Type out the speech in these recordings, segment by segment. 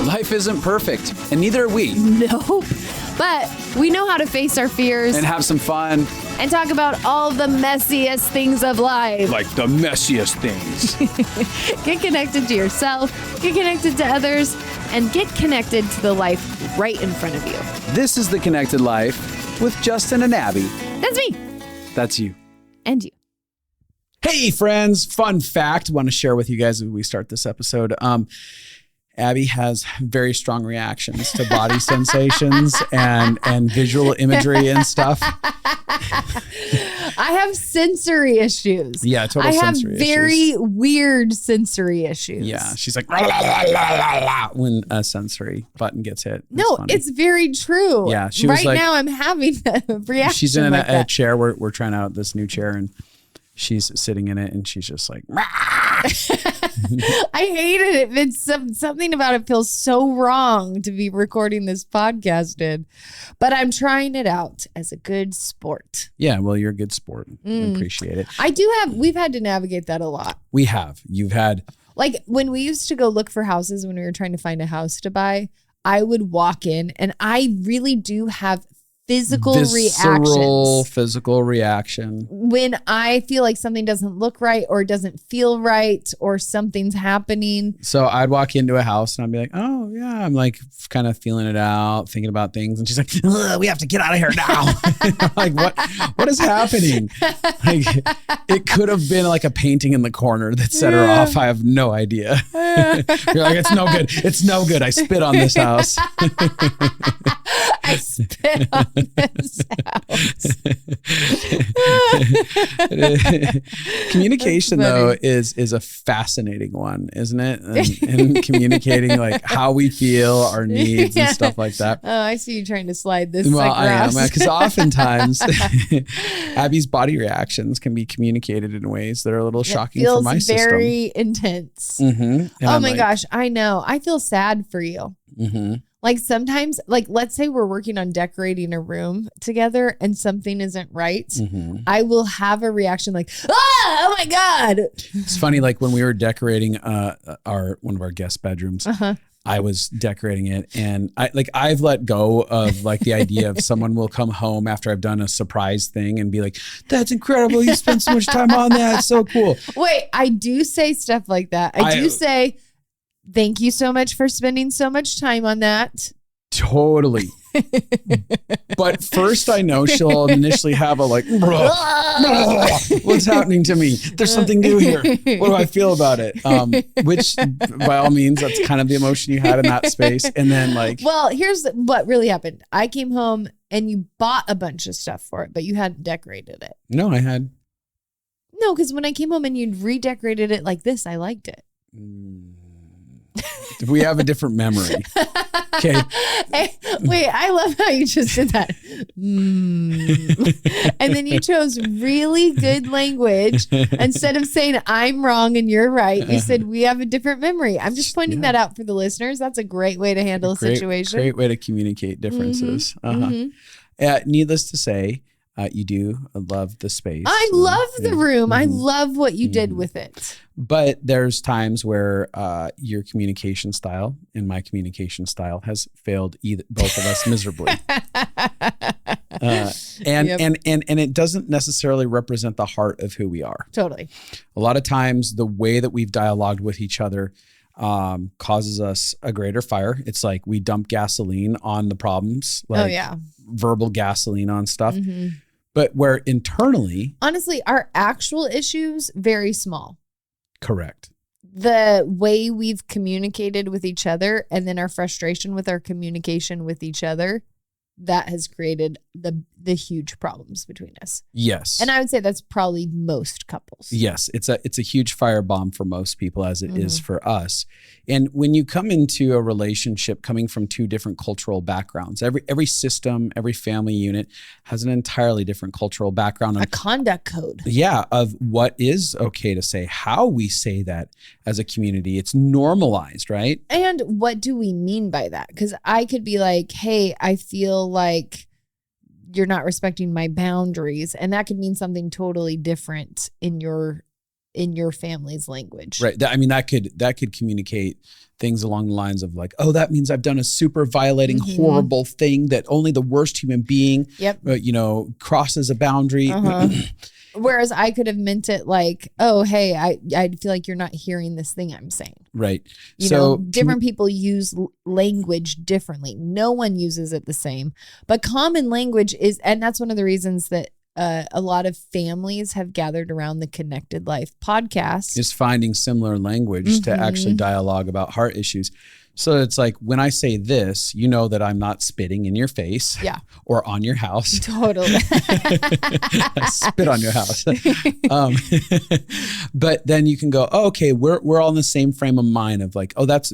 Life isn't perfect, and neither are we. Nope. But we know how to face our fears And have some fun. and talk about all the messiest things of life. Like the messiest things. Get connected to yourself, get connected to others, and get connected to the life right in front of you. This is The Connected Life with Justin and Abi. That's me. That's you. And you. Hey, friends. Fun fact. Want to share with you guys as we start this episode. Abby has very strong reactions to body sensations and visual imagery and stuff. I have sensory issues. Yeah, total sensory issues. I have very weird sensory issues. Yeah, she's like, la, la, la, la, la, when a sensory button gets hit. No, it's very true. Yeah, she was right like, now I'm having a reaction. She's in like a chair. We're trying out this new chair, and she's sitting in it, and she's just like, I hated it. It's something about it feels so wrong to be recording this podcast in, but I'm trying it out as a good sport. Yeah, well, you're a good sport. I appreciate it. We've had to navigate that a lot. We have. You've had. Like when we used to go look for houses when we were trying to find a house to buy, I would walk in and I really do have physical reaction when I feel like something doesn't look right or doesn't feel right or something's happening. So I'd walk into a house and I'd be like, oh yeah, I'm like kind of feeling it out, thinking about things, and she's like, we have to get out of here now. I'm like, what is happening? Like, it could have been like a painting in the corner that set her off. I have no idea. You're like, it's no good. It's no good. I spit on this house. I spit on this house. Communication though is a fascinating one, isn't it? And communicating like how we feel, our needs and stuff like that. Oh, I see you trying to slide this. Well, I am, because oftentimes Abby's body reactions can be communicated in ways that are a little shocking for my system. Feels very intense. Mm-hmm. Oh my gosh, I know. I feel sad for you. Mm-hmm. Like sometimes, like let's say we're working on decorating a room together and something isn't right. Mm-hmm. I will have a reaction like, oh my God. It's funny, like when we were decorating one of our guest bedrooms, I was decorating it, and I've let go of like the idea of someone will come home after I've done a surprise thing and be like, that's incredible. You spent so much time on that. It's so cool. Wait, I do say stuff like that. I do say, thank you so much for spending so much time on that. Totally. But first I know she'll initially have a like, what's happening to me? There's something new here. What do I feel about it? Which by all means, that's kind of the emotion you had in that space. And then like, well, here's what really happened. I came home and you bought a bunch of stuff for it, but you hadn't decorated it. No, I had. No, because when I came home and you'd redecorated it like this, I liked it. We have a different memory. Okay. Hey, wait, I love how you just did that. And then you chose really good language. Instead of saying I'm wrong and you're right, you said we have a different memory. I'm just pointing that out for the listeners. That's a great way to handle a situation. Great way to communicate differences. Needless to say, you do love the space. I love the room. I love what you did with it. But there's times where your communication style and my communication style has failed both of us miserably. And it doesn't necessarily represent the heart of who we are. Totally. A lot of times the way that we've dialogued with each other causes us a greater fire. It's like we dump gasoline on the problems. Like verbal gasoline on stuff. Mm-hmm. But where internally, honestly, our actual issues, very small. Correct. The way we've communicated with each other and then our frustration with our communication with each other, that has created the huge problems between us. Yes. And I would say that's probably most couples. Yes. It's a huge firebomb for most people, as it is for us. And when you come into a relationship coming from two different cultural backgrounds, every system, every family unit has an entirely different cultural background. A conduct code. Yeah. Of what is okay to say, how we say that as a community. It's normalized, right? And what do we mean by that? Because I could be like, hey, I feel like you're not respecting my boundaries. And that could mean something totally different in your in your family's language. Right. I mean, that could communicate things along the lines of like, oh, that means I've done a super violating, horrible thing that only the worst human being, crosses a boundary. Whereas I could have meant it like, oh, hey, I feel like you're not hearing this thing I'm saying. Right. So different people use language differently. No one uses it the same. But common language is, and that's one of the reasons that a lot of families have gathered around the Connected Life podcast. Is finding similar language to actually dialogue about heart issues. So it's like when I say this, you know that I'm not spitting in your face or on your house. Totally. I spit on your house. But then you can go, oh, okay, we're all in the same frame of mind of like, oh, that's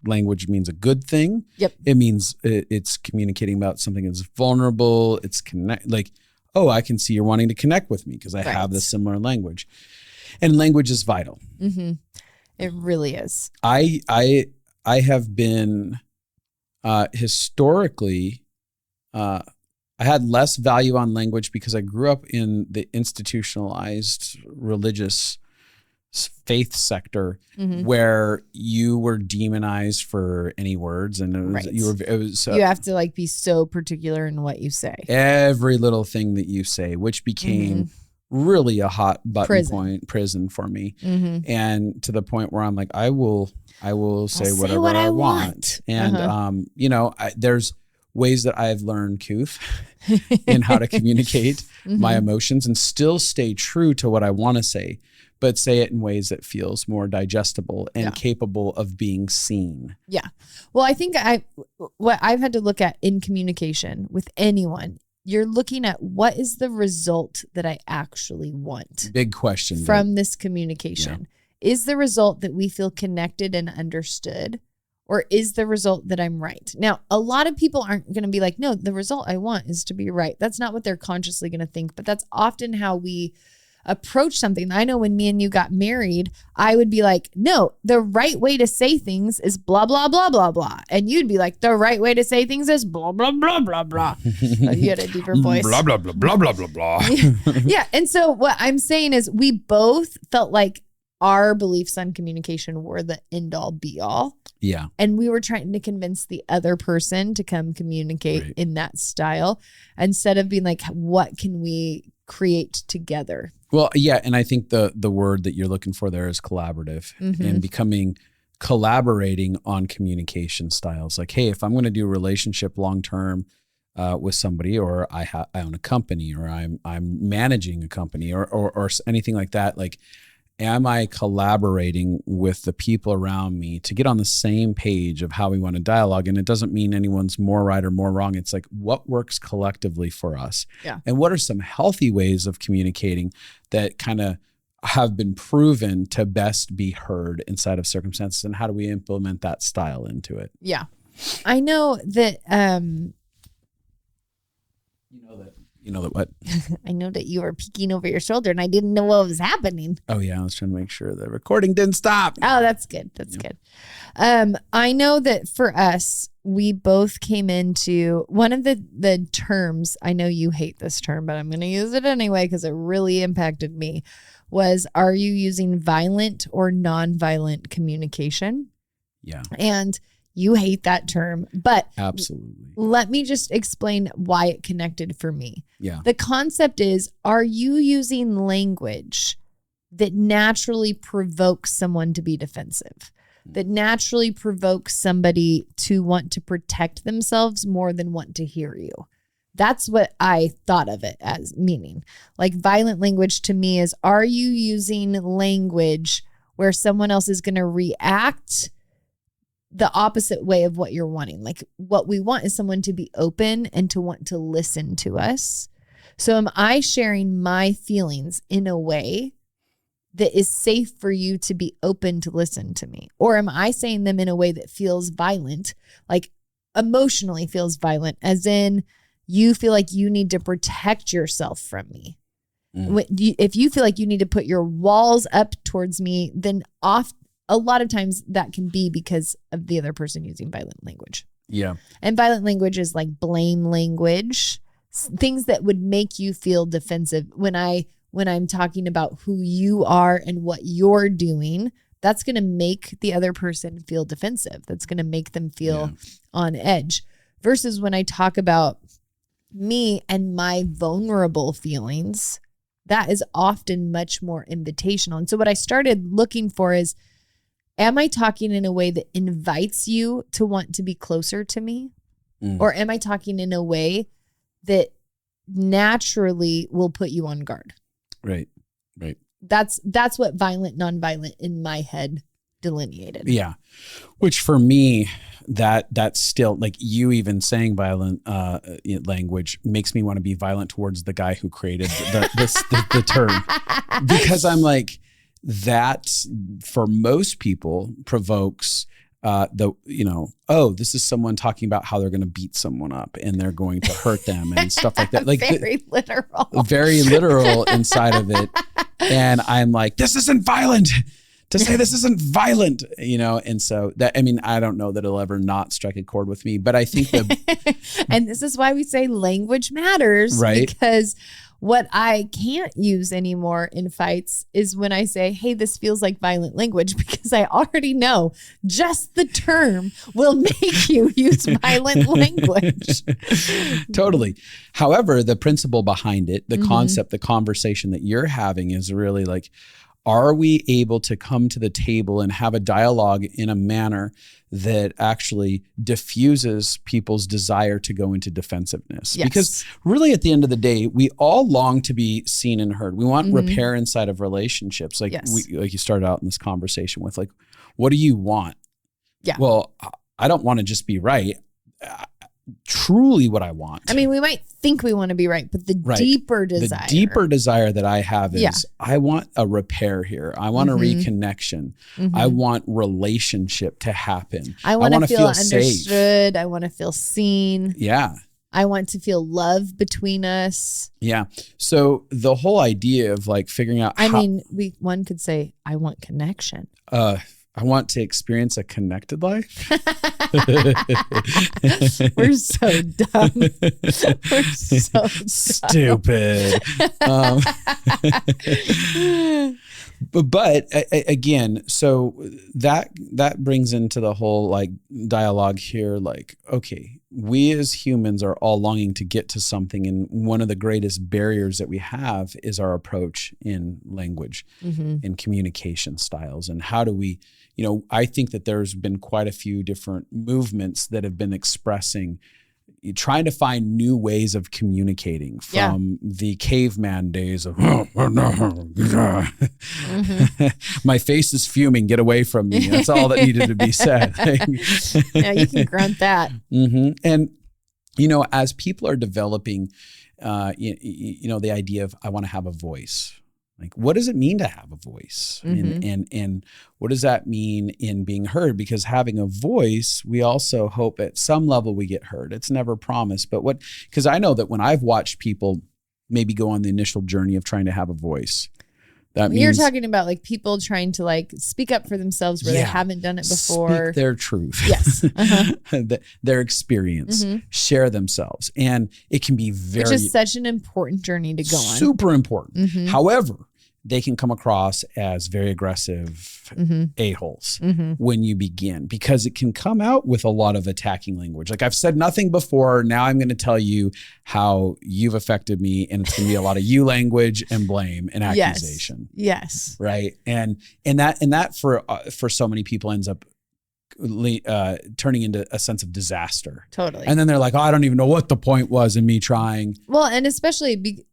language means a good thing. Yep. It means it's communicating about something that's vulnerable. It's like, oh, I can see you're wanting to connect with me because I have this similar language. And language is vital. It really is. I have been historically, I had less value on language because I grew up in the institutionalized religious faith sector where you were demonized for any words, and you have to like be so particular in what you say. Every little thing that you say, which became really a hot button prison for me, and to the point where I'm like, I will say whatever I want. And there's ways that I've learned, Koof, in how to communicate my emotions and still stay true to what I want to say, but say it in ways that feels more digestible and capable of being seen. Yeah. Well, I think what I've had to look at in communication with anyone, you're looking at what is the result that I actually want. Big question. From this communication. Yeah. Is the result that we feel connected and understood? Or is the result that I'm right? Now, a lot of people aren't going to be like, no, the result I want is to be right. That's not what they're consciously going to think, but that's often how we approach something. I know when me and you got married, I would be like, no, the right way to say things is blah, blah, blah, blah, blah. And you'd be like, the right way to say things is blah, blah, blah, blah, blah. You had a deeper voice. Blah, blah, blah, blah, blah, blah, blah. Yeah. And so what I'm saying is we both felt like our beliefs on communication were the end all be all. Yeah. And we were trying to convince the other person to come communicate in that style instead of being like, what can we create together? Well, yeah. And I think the word that you're looking for there is collaborative and collaborating on communication styles. Like, hey, if I'm going to do a relationship long-term with somebody, or I own a company, or I'm managing a company or anything like that, like, am I collaborating with the people around me to get on the same page of how we want to dialogue? And it doesn't mean anyone's more right or more wrong. It's like, what works collectively for us? Yeah. And what are some healthy ways of communicating that kind of have been proven to best be heard inside of circumstances? And how do we implement that style into it? Yeah. I know that, You know that what? I know that you were peeking over your shoulder and I didn't know what was happening. Oh yeah, I was trying to make sure the recording didn't stop. Oh, that's good. That's good. I know that for us, we both came into one of the terms. I know you hate this term, but I'm going to use it anyway because it really impacted me. Was, are you using violent or nonviolent communication? Yeah. And you hate that term, but absolutely. Let me just explain why it connected for me. Yeah. The concept is, are you using language that naturally provokes someone to be defensive, that naturally provokes somebody to want to protect themselves more than want to hear you? That's what I thought of it as meaning. Like violent language to me is, are you using language where someone else is going to react the opposite way of what you're wanting? Like what we want is someone to be open and to want to listen to us. So am I sharing my feelings in a way that is safe for you to be open to listen to me? Or am I saying them in a way that feels violent, like emotionally feels violent, as in you feel like you need to protect yourself from me? If you feel like you need to put your walls up towards me, then a lot of times that can be because of the other person using violent language. Yeah. And violent language is like blame language, things that would make you feel defensive. When I when I'm talking about who you are and what you're doing, that's going to make the other person feel defensive. That's going to make them feel on edge. Versus when I talk about me and my vulnerable feelings, that is often much more invitational. And so what I started looking for is, am I talking in a way that invites you to want to be closer to me? Or am I talking in a way that naturally will put you on guard? Right. That's what violent, nonviolent in my head delineated. Yeah. Which for me, that's still like you even saying violent language makes me want to be violent towards the guy who created the term, because I'm like, that for most people provokes this is someone talking about how they're going to beat someone up and they're going to hurt them and stuff like that. Like very literal inside of it. And I'm like, this isn't violent. To say this isn't violent, and so that, I mean, I don't know that it'll ever not strike a chord with me, but I think that, and this is why we say language matters, right? Because what I can't use anymore in fights is when I say, hey, this feels like violent language, because I already know just the term will make you use violent language. Totally. However, the principle behind it, the concept, the conversation that you're having is really like, are we able to come to the table and have a dialogue in a manner that actually diffuses people's desire to go into defensiveness? Yes. Because really at the end of the day, we all long to be seen and heard. We want repair inside of relationships. Like like you started out in this conversation with, like, what do you want? Yeah. Well, I don't want to just be right. Truly what I want. I mean, we might think we want to be right, but the deeper desire that I have is I want a repair here. I want a reconnection. I want relationship to happen. I want to feel understood. Safe. I want to feel seen. Yeah. I want to feel love between us. Yeah. So the whole idea of like figuring out one could say, I want connection. I want to experience a connected life. We're so dumb. We're so stupid. But again, so that brings into the whole like dialogue here. Like, okay, we as humans are all longing to get to something, and one of the greatest barriers that we have is our approach in language and communication styles. And how do we, I think that there's been quite a few different movements that have been expressing, trying to find new ways of communicating from the caveman days of, my face is fuming, get away from me. That's all that needed to be said. Yeah, you can grunt that. And, as people are developing, the idea of, I want to have a voice. Like, what does it mean to have a voice? And what does that mean in being heard? Because having a voice, we also hope at some level we get heard. It's never promised, but because I know that when I've watched people maybe go on the initial journey of trying to have a voich, that means you're talking about like people trying to like speak up for themselves where they haven't done it before. Speak their truth. Yes. Their experience, share themselves. And it can be which is such an important journey to go on. Super important. However, they can come across as very aggressive a-holes when you begin, because it can come out with a lot of attacking language. Like, I've said nothing before. Now I'm going to tell you how you've affected me. And it's going to be a lot of you language and blame and accusation. Yes. Right. And that for so many people ends up turning into a sense of disaster. Totally. And then they're like, oh, I don't even know what the point was in me trying. Well, and especially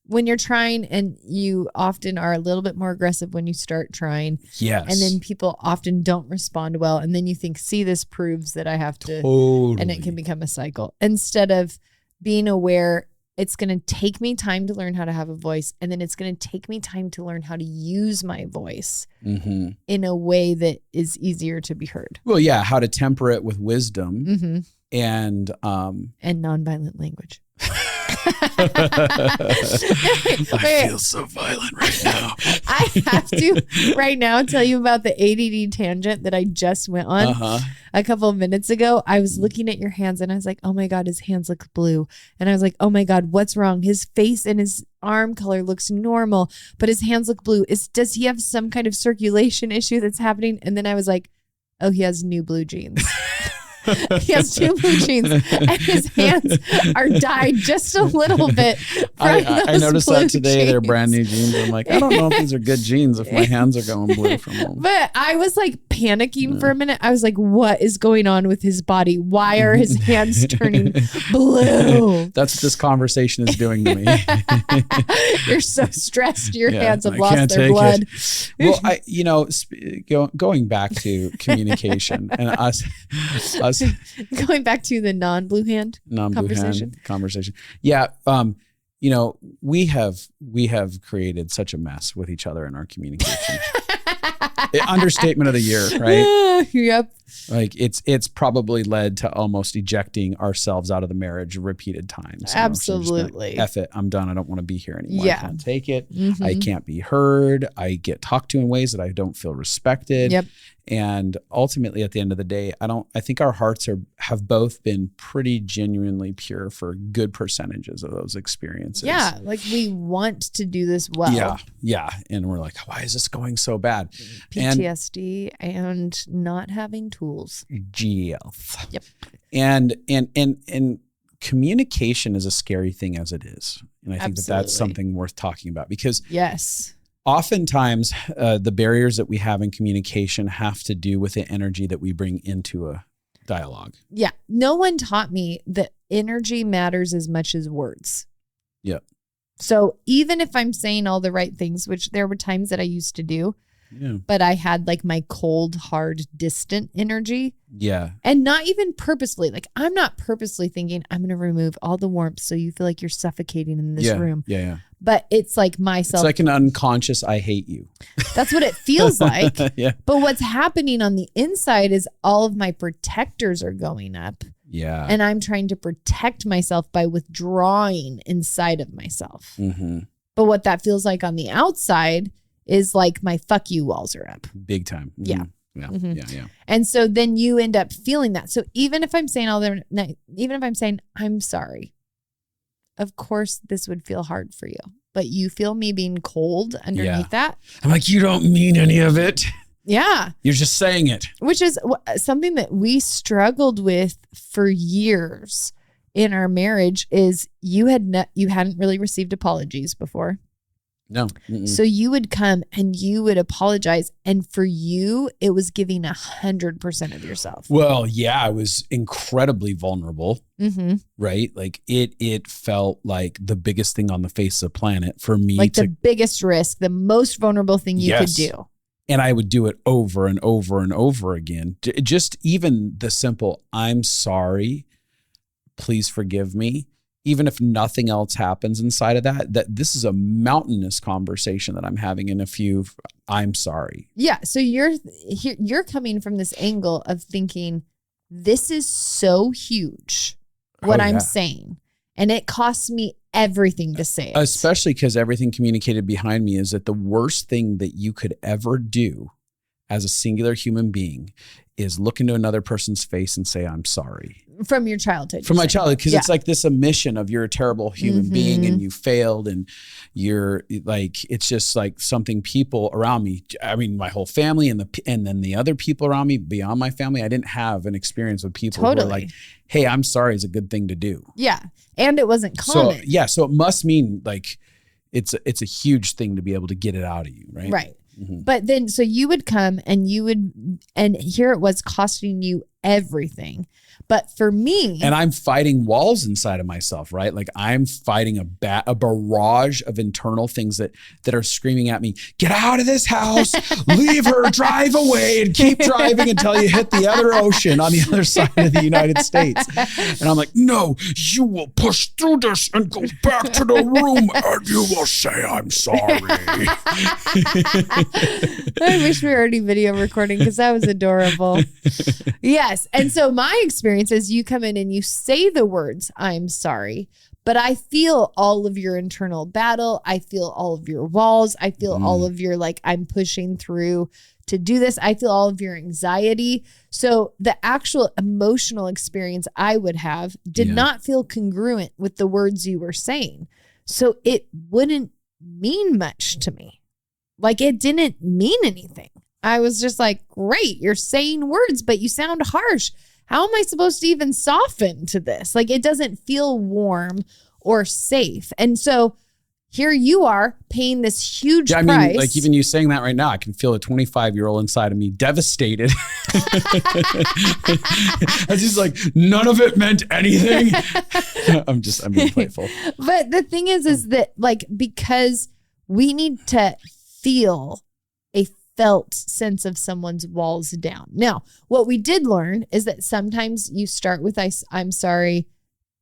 when you're trying, and you often are a little bit more aggressive when you start trying. Yes. And then people often don't respond well. And then you think, see, this proves that I have to. Totally. And it can become a cycle. Instead of being aware, it's going to take me time to learn how to have a voice. And then it's going to take me time to learn how to use my voice in a way that is easier to be heard. Well, yeah. How to temper it with wisdom and nonviolent language. I feel so violent right now. I have to right now tell you about the ADD tangent that I just went on a couple of minutes ago. I was looking at your hands and I was like, oh my God, his hands look blue. And I was like, oh my God, what's wrong? His face and his arm color looks normal, but his hands look blue. Does he have some kind of circulation issue that's happening? And then I was like, oh, he has new blue jeans. He has 2 blue jeans and his hands are dyed just a little bit. I noticed that today. Jeans. They're brand new jeans. I'm like, I don't know if these are good jeans if my hands are going blue from them. But I was like panicking for a minute. I was like, what is going on with his body? Why are his hands turning blue? That's what this conversation is doing to me. You're so stressed. Your hands have lost their blood. Well, going back to communication and us going back to the non-blue hand conversation. Yeah. We have created such a mess with each other in our communication. Understatement of the year, right? Yep. Like it's probably led to almost ejecting ourselves out of the marriage repeated times. Absolutely. F it. I'm done. I don't want to be here anymore. Yeah. I can't take it. I can't be heard. I get talked to in ways that I don't feel respected. Yep. And ultimately, at the end of the day, I think our hearts have both been pretty genuinely pure for good percentages of those experiences. Yeah, like we want to do this well. Yeah. And we're like, why is this going so bad? PTSD and not having tools. GF. Yep. And communication is a scary thing as it is. And I think that's something worth talking about because yes. Oftentimes, the barriers that we have in communication have to do with the energy that we bring into a dialogue. Yeah. No one taught me that energy matters as much as words. Yep. So even if I'm saying all the right things, which there were times that I used to do, but I had like my cold, hard, distant energy. Yeah. And not even purposely. Like I'm not purposely thinking I'm going to remove all the warmth so you feel like you're suffocating in this room. Yeah. But it's like myself. It's like an unconscious, I hate you. That's what it feels like. Yeah. But what's happening on the inside is all of my protectors are going up. Yeah. And I'm trying to protect myself by withdrawing inside of myself. Mm-hmm. But what that feels like on the outside is like my fuck you walls are up. Big time. Mm-hmm. Yeah. Yeah. Mm-hmm. Yeah. And so then you end up feeling that. So even if I'm saying I'm sorry, of course this would feel hard for you, but you feel me being cold underneath that. I'm like, you don't mean any of it. Yeah. You're just saying it. Which is something that we struggled with for years in our marriage is you hadn't really received apologies before. No. So you would come and you would apologize. And for you, it was giving 100% of yourself. Well, yeah, I was incredibly vulnerable, right? Like it felt like the biggest thing on the face of the planet for me. Like the biggest risk, the most vulnerable thing you could do. And I would do it over and over and over again. Just even the simple, I'm sorry, please forgive me. Even if nothing else happens inside of that this is a mountainous conversation that I'm having in I'm sorry. Yeah. So you're coming from this angle of thinking this is so huge, what I'm saying. And it costs me everything to say it. Especially because everything communicated behind me is that the worst thing that you could ever do as a singular human being is look into another person's face and say, I'm sorry. From your childhood. From my childhood. Because it's like this admission of you're a terrible human being and you failed and you're like, it's just like something people around me, I mean, my whole family and then the other people around me beyond my family, I didn't have an experience with people who were like, hey, I'm sorry is a good thing to do. Yeah. And it wasn't common. So it must mean like it's a huge thing to be able to get it out of you, right? Right. But then, so you would come and here it was costing you everything. But for me, and I'm fighting walls inside of myself, right? Like I'm fighting a barrage of internal things that are screaming at me, get out of this house, leave her, drive away, and keep driving until you hit the other ocean on the other side of the United States. And I'm like, no, you will push through this and go back to the room and you will say, I'm sorry. I wish we were already video recording because that was adorable. Yes. And so my experience is you come in and you say the words, I'm sorry, but I feel all of your internal battle. I feel all of your walls. I feel all of your, like, I'm pushing through to do this. I feel all of your anxiety. So the actual emotional experience I would have did not feel congruent with the words you were saying. So it wouldn't mean much to me. Like, it didn't mean anything. I was just like, great, you're saying words, but you sound harsh. How am I supposed to even soften to this? Like, it doesn't feel warm or safe. And so here you are paying this huge price. I mean, like, even you saying that right now, I can feel a 25-year-old inside of me devastated. As he's like, none of it meant anything. I'm being playful. But the thing is that, like, because we need to feel a felt sense of someone's walls down. Now, what we did learn is that sometimes you start with, I'm sorry,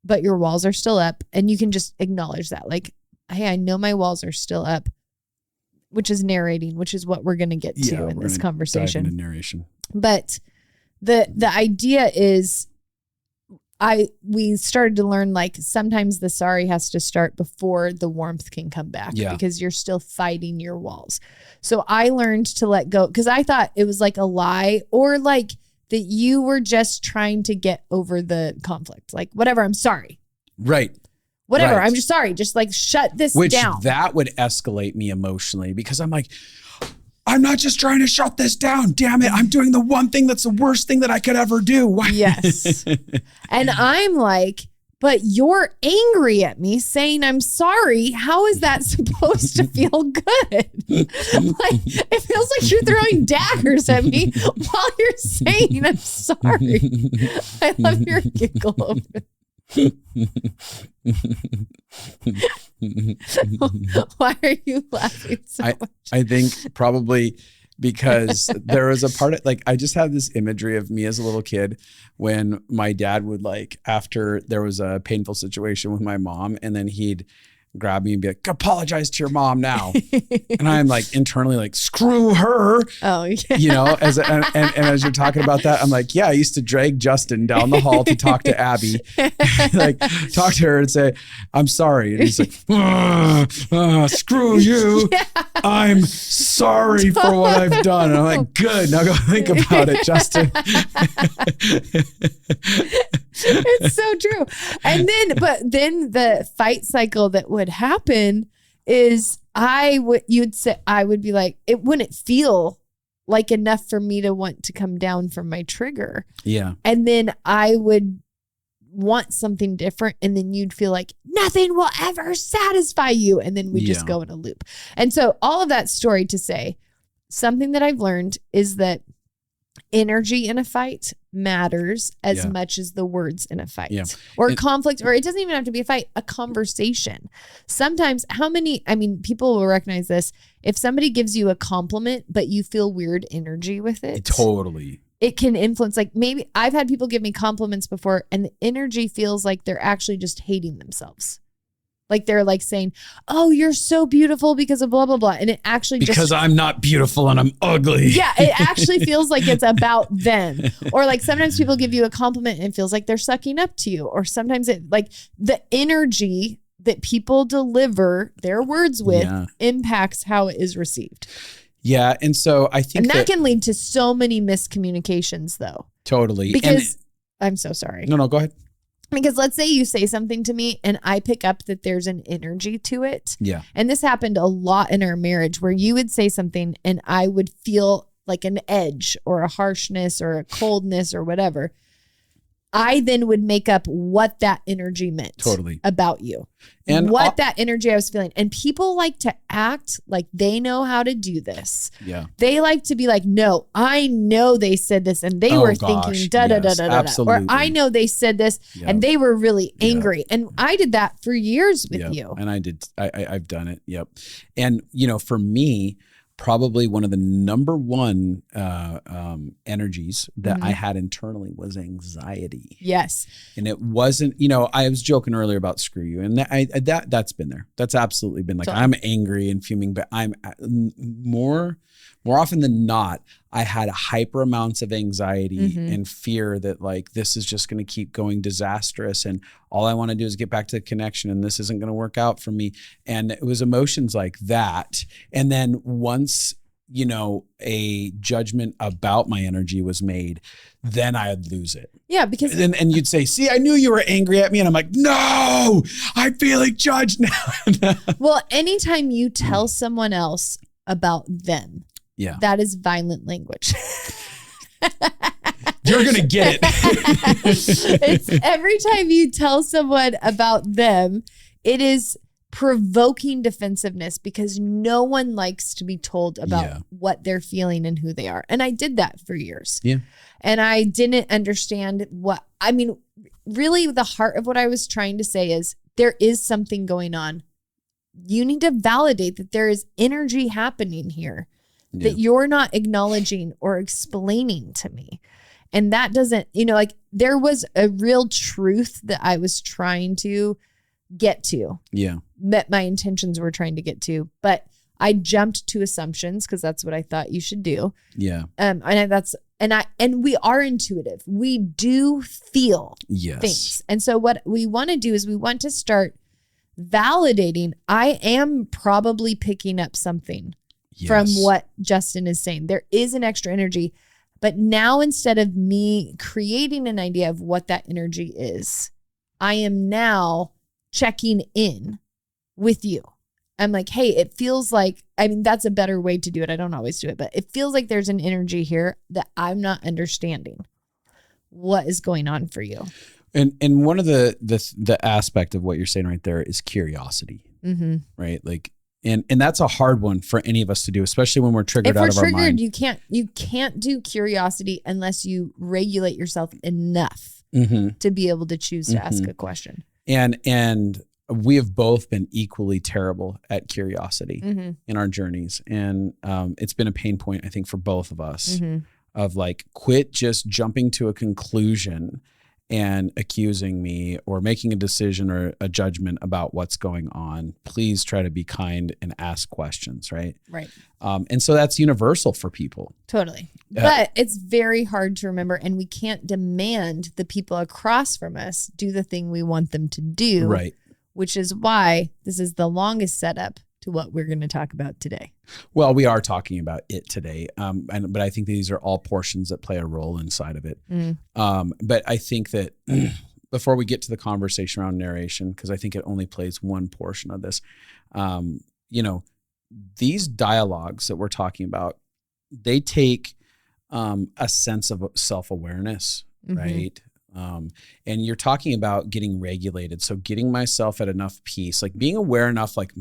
but your walls are still up. And you can just acknowledge that. Like, hey, I know my walls are still up, which is narrating, which is what we're going to get to in this conversation. Dive into narration. But the idea is, we started to learn, like, sometimes the sorry has to start before the warmth can come back because you're still fighting your walls. So I learned to let go, because I thought it was like a lie, or like that you were just trying to get over the conflict. Like, whatever, I'm sorry. Right. Whatever, right. I'm just sorry. Just like shut this down. That would escalate me emotionally, because I'm like, I'm not just trying to shut this down. Damn it. I'm doing the one thing that's the worst thing that I could ever do. Why? Yes. And I'm like, but you're angry at me saying I'm sorry. How is that supposed to feel good? Like, it feels like you're throwing daggers at me while you're saying I'm sorry. I love your giggle over it. Why are you laughing so much? I think probably because there was a part of, like, I just have this imagery of me as a little kid when my dad would, like, after there was a painful situation with my mom, and then he'd grab me and be like, apologize to your mom now. And I'm like internally like, screw her. Oh, yeah. You know, and as you're talking about that, I'm like, yeah, I used to drag Justin down the hall to talk to Abby, like talk to her and say, I'm sorry. And he's like, screw you. Yeah. I'm sorry for what I've done. And I'm like, good. Now go think about it, Justin. It's so true. And then the fight cycle that would happen is I would be like, it wouldn't feel like enough for me to want to come down from my trigger. Yeah. And then I would want something different, and then you'd feel like nothing will ever satisfy you. And then we just go in a loop. And so all of that story to say, something that I've learned is that energy in a fight matters as much as the words in a fight or conflict, or it doesn't even have to be a fight, a conversation. Sometimes people will recognize this. If somebody gives you a compliment, but you feel weird energy with it. Totally. It can influence, like, maybe I've had people give me compliments before and the energy feels like they're actually just hating themselves. Like they're like saying, oh, you're so beautiful because of blah, blah, blah. And it actually because I'm not beautiful and I'm ugly. Yeah, it actually feels like it's about them. Or like sometimes people give you a compliment and it feels like they're sucking up to you. Or sometimes it, like, the energy that people deliver their words with impacts how it is received. Yeah. And so I think that can lead to so many miscommunications though. Totally. Because I'm so sorry. No, go ahead. Because let's say you say something to me and I pick up that there's an energy to it. Yeah. And this happened a lot in our marriage where you would say something and I would feel like an edge or a harshness or a coldness or whatever. I then would make up what that energy meant about you and what that energy I was feeling. And people like to act like they know how to do this. Yeah. They like to be like, no, I know they said this and they were thinking da, da, da, da, da, da. Or I know they said this and they were really angry. And I did that for years with you. And I've done it. Yep. And, you know, for me, probably one of the number one energies that I had internally was anxiety. Yes. And it wasn't, you know, I was joking earlier about screw you. And that's been there. That's absolutely been like, I'm angry and fuming, but I'm more more often than not, I had hyper amounts of anxiety and fear that like, this is just going to keep going disastrous. And all I want to do is get back to the connection and this isn't going to work out for me. And it was emotions like that. And then once, you know, a judgment about my energy was made, then I'd lose it. Yeah, because and you'd say, see, I knew you were angry at me. And I'm like, no, I'm feeling judged now. well, anytime you tell someone else about them, that is violent language. You're going to get it. It's every time you tell someone about them, it is provoking defensiveness because no one likes to be told about what they're feeling and who they are. And I did that for years. Yeah. And I didn't understand really the heart of what I was trying to say is there is something going on. You need to validate that there is energy happening here that you're not acknowledging or explaining to me. And that doesn't, like there was a real truth that I was trying to get to. Yeah. That my intentions were trying to get to, but I jumped to assumptions because that's what I thought you should do. Yeah. And we are intuitive. We do feel things. And so what we want to do is we want to start validating. I am probably picking up something from what Justin is saying. There is an extra energy, but now instead of me creating an idea of what that energy is, I am now checking in with you. I'm like, hey, it feels like, that's a better way to do it. I don't always do it, but it feels like there's an energy here that I'm not understanding. What is going on for you? And one of the aspect of what you're saying right there is curiosity, right? Like, and that's a hard one for any of us to do, especially when we're triggered out of our mind. You can't do curiosity unless you regulate yourself enough to be able to choose to ask a question. And we have both been equally terrible at curiosity in our journeys. And it's been a pain point, I think, for both of us of like, quit just jumping to a conclusion and accusing me or making a decision or a judgment about what's going on. Please try to be kind and ask questions, right? Right. And so that's universal for people. Totally. But it's very hard to remember, and we can't demand the people across from us do the thing we want them to do. Right. Which is why this is the longest setup to what we're going to talk about today. Well, we are talking about it today, but I think these are all portions that play a role inside of it. But I think that before we get to the conversation around narration, because I think it only plays one portion of this, these dialogues that we're talking about, they take a sense of self-awareness, right? And you're talking about getting regulated. So getting myself at enough peace, like being aware enough, like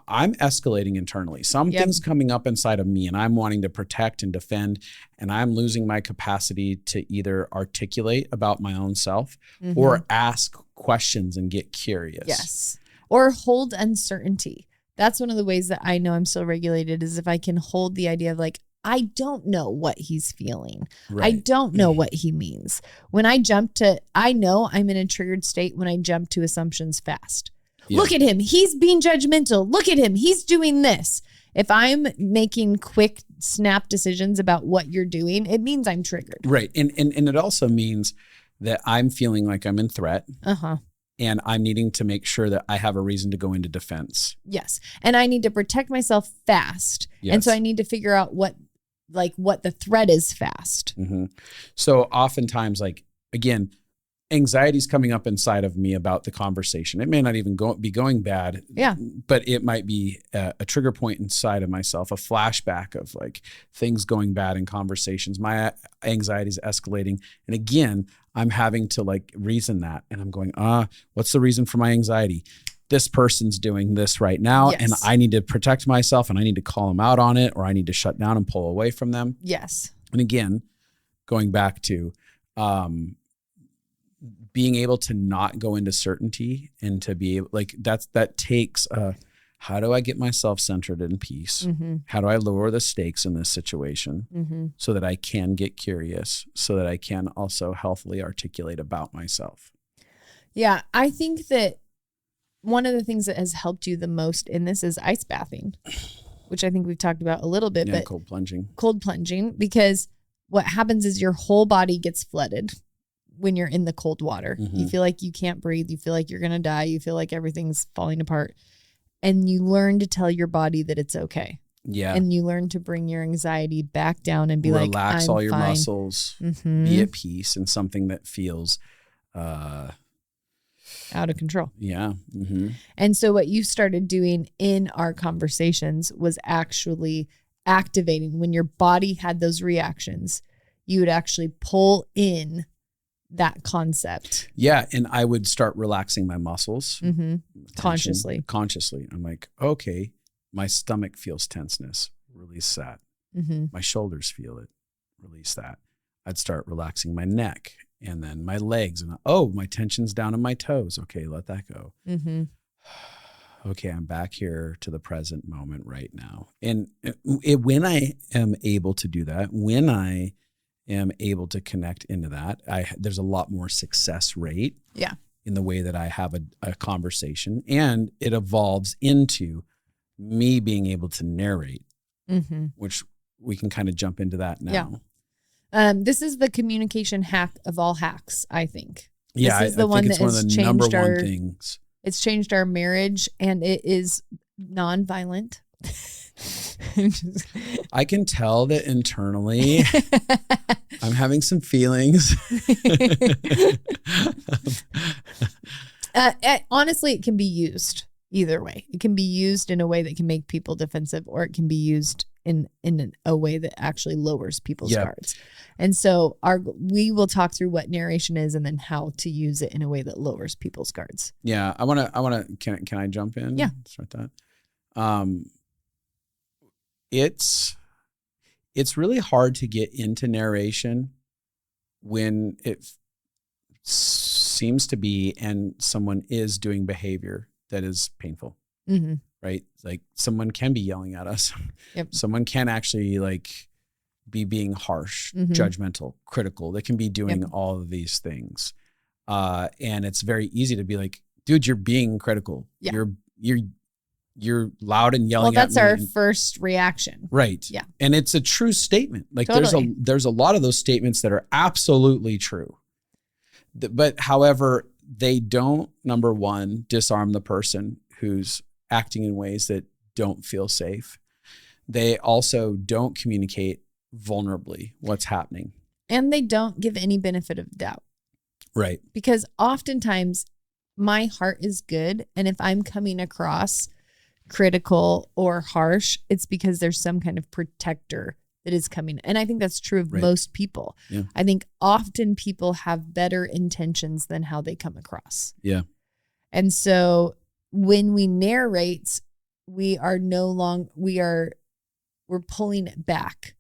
I'm escalating internally. Something's coming up inside of me and I'm wanting to protect and defend, and I'm losing my capacity to either articulate about my own self or ask questions and get curious. Yes. Or hold uncertainty. That's one of the ways that I know I'm so regulated is if I can hold the idea of like, I don't know what he's feeling. Right. I don't know what he means. When I know I'm in a triggered state when I jump to assumptions fast. Yeah. Look at him. He's being judgmental. Look at him. He's doing this. If I'm making quick snap decisions about what you're doing, it means I'm triggered. Right. And it also means that I'm feeling like I'm in threat. And I'm needing to make sure that I have a reason to go into defense. Yes. And I need to protect myself fast. Yes. And so I need to figure out what the threat is fast. So oftentimes, like, again, anxiety's coming up inside of me about the conversation. It may not even be going bad. Yeah. But it might be a trigger point inside of myself, a flashback of like things going bad in conversations. My anxiety is escalating. And again, I'm having to like reason that. And I'm going, what's the reason for my anxiety? This person's doing this right now. Yes. And I need to protect myself and I need to call them out on it, or I need to shut down and pull away from them. Yes. And again, going back to being able to not go into certainty and to be able, like that takes how do I get myself centered in peace? How do I lower the stakes in this situation so that I can get curious, so that I can also healthily articulate about myself? Yeah, I think that one of the things that has helped you the most in this is ice bathing which I think we've talked about a little bit, but cold plunging, because what happens is your whole body gets flooded when you're in the cold water. You feel like you can't breathe. You feel like you're going to die. You feel like everything's falling apart, and you learn to tell your body that it's okay. Yeah. And you learn to bring your anxiety back down and be relax I'm all your fine. muscles, be at peace, and something that feels out of control. Yeah. And so what you started doing in our conversations was actually activating when your body had those reactions. You would actually pull in that concept. Yeah. And I would start relaxing my muscles Consciously. I'm like, okay, my stomach feels tenseness. Release that. My shoulders feel it. Release that. I'd start relaxing my neck and then my legs. And my tension's down in my toes. Okay, let that go. Okay, I'm back here to the present moment right now. And when I am able to do that, when I am able to connect into that, there's a lot more success rate in the way that I have a conversation. And it evolves into me being able to narrate, which we can kind of jump into that now. This is the communication hack of all hacks, I think. Yeah, this is the one that has changed our things. It's changed our marriage, and it is nonviolent. I can tell that internally I'm having some feelings. Honestly, it can be used either way. It can be used in a way that can make people defensive, or it can be used in a way that actually lowers people's guards. And so we will talk through what narration is and then how to use it in a way that lowers people's guards. Yeah. I want to, can I jump in? Yeah. Start that. It's really hard to get into narration when it seems to be, and someone is doing behavior that is painful. Right? Like someone can be yelling at us. Someone can actually be being harsh, judgmental, critical. They can be doing all of these things. And it's very easy to be like, dude, you're being critical. You're loud and yelling at me. Well, that's our first reaction. Right. Yeah. And it's a true statement. Like totally. there's a lot of those statements that are absolutely true. But however, they don't, number one, disarm the person who's acting in ways that don't feel safe. They also don't communicate vulnerably what's happening. And they don't give any benefit of doubt. Right. Because oftentimes my heart is good. And if I'm coming across critical or harsh, it's because there's some kind of protector that is coming. And I think that's true of most people. Yeah. I think often people have better intentions than how they come across. Yeah. And so when we narrate, we're pulling it back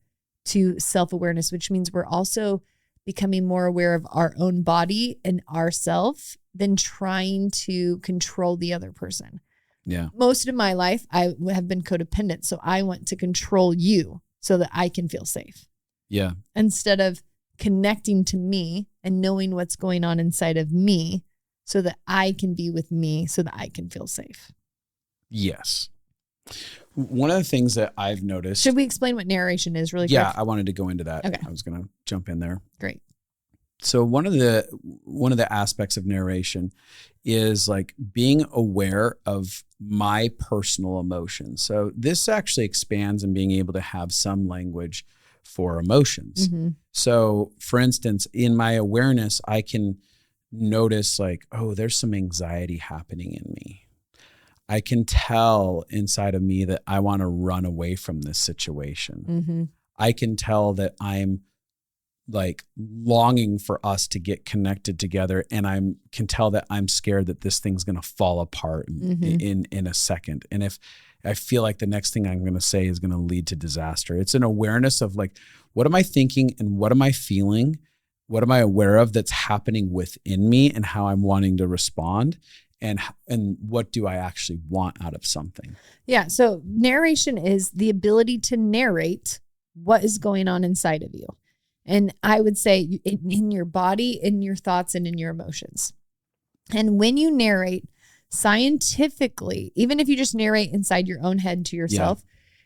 to self-awareness, which means we're also becoming more aware of our own body and ourself than trying to control the other person. Yeah. Most of my life, I have been codependent. So I want to control you so that I can feel safe. Yeah. Instead of connecting to me and knowing what's going on inside of me so that I can be with me so that I can feel safe. Yes. One of the things that I've noticed. Should we explain what narration is really quick? Yeah, I wanted to go into that. Okay. I was going to jump in there. Great. So one of the aspects of narration is like being aware of my personal emotions. So this actually expands in being able to have some language for emotions. So for instance, in my awareness, I can notice like, oh, there's some anxiety happening in me. I can tell inside of me that I want to run away from this situation. I can tell that I'm like longing for us to get connected together. And can tell that I'm scared that this thing's going to fall apart in a second. And if I feel like the next thing I'm going to say is going to lead to disaster, it's an awareness of like, what am I thinking and what am I feeling? What am I aware of that's happening within me and how I'm wanting to respond? And what do I actually want out of something? Yeah. So narration is the ability to narrate what is going on inside of you. And I would say in your body, in your thoughts, and in your emotions. And when you narrate scientifically, even if you just narrate inside your own head to yourself,